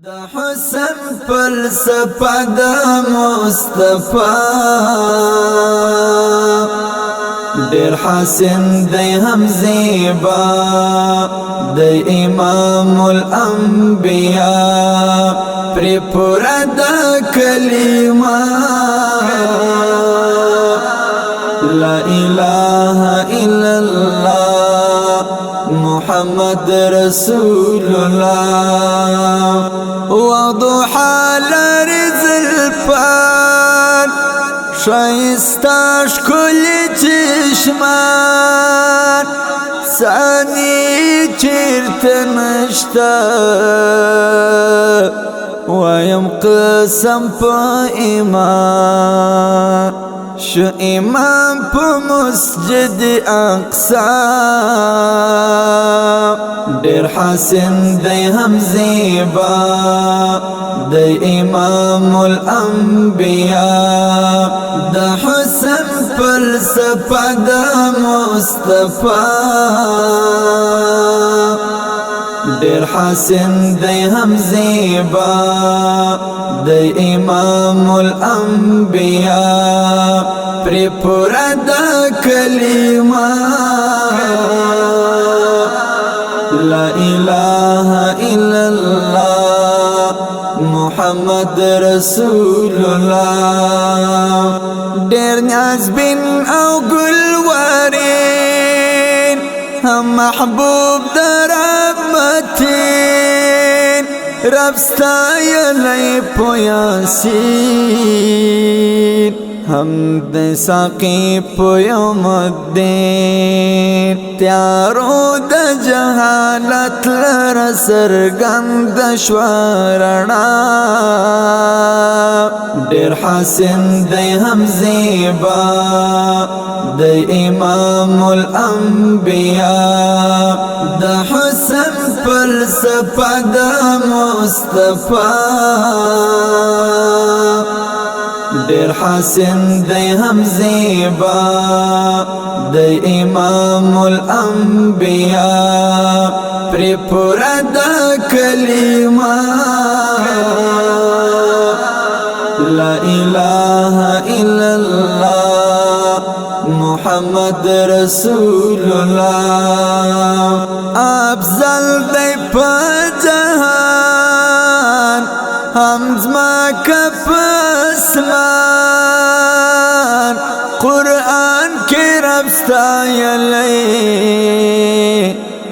د حسن فلسفه د مصطفی ډیر حسن دی هم زیبا د امام الانبیاء پر پورا د کلمه لا اله الا الله محمد رسول الله وضحى لرزل الفان شايستاش كل چشمان ثاني چرتنشتا ويم قسم پا ایمان شو امام پا مسجد اقصا دیر حسن دی هم زیبا دی امام الانبیاء دا حسن فلسفه دا مصطفی دیر حسن دی هم زیبا دی امام الانبیاء پر پورا دا کلمه لا اله الا الله محمد رسول الله دیر نیاز بن او گلوارین هم محبوب در رحمتین رب ستایلی پو یاسین هم د ساقی پو یوم الدین تیارو د جهالت لر سرګند شورنا ډیر حسن دی هم زیبا دی امام الانبیاء د حسن فلسفه د مصطفی دیر حسن دی هم زیبا دی امام الانبیاء پر پورا دا کلمه لا اله الا الله محمد رسول الله افضل دی پا جهان هم زما کپسمان قرآن کی رب ستایلی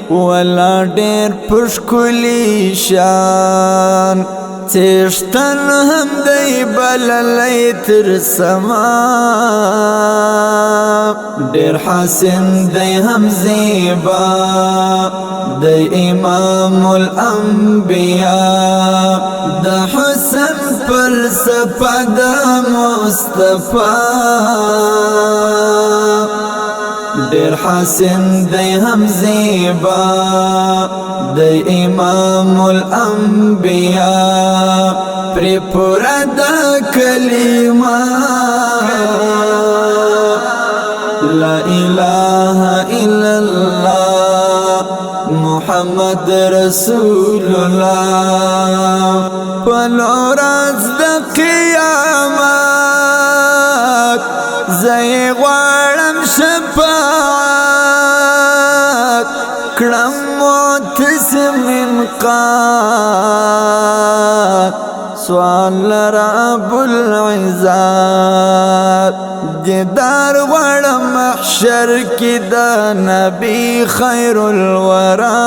ولا ډیر پشکلی شان تشتن هم دی بللی تر سما ډیر حسن دی هم زیبا دی امام الانبیاء د حسن فلسفه د مصطفی دیر حسن دی هم زیبا دی امام الانبیاء پر پورا دا کلمه لا اله الا الله محمد رسول الله پلوراز د قیامت زی غوارم شفاعت کرم معتصم انقاد سوال رب العزات دیدار غوارم محشر کی دا نبی خیر الورا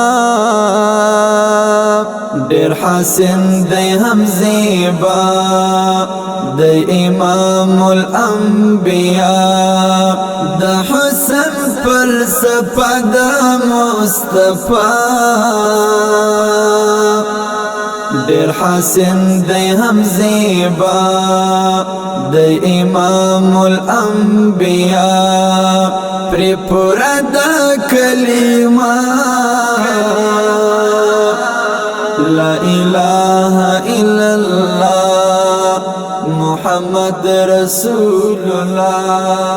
دیر حسن دی هم زیبا دی امام الانبیاء دا حسن فلسفه دا مصطفی دیر حسن دی هم زیبا دی امام الانبیاء پر پورا دا کلمه لا اله الا الله محمد رسول الله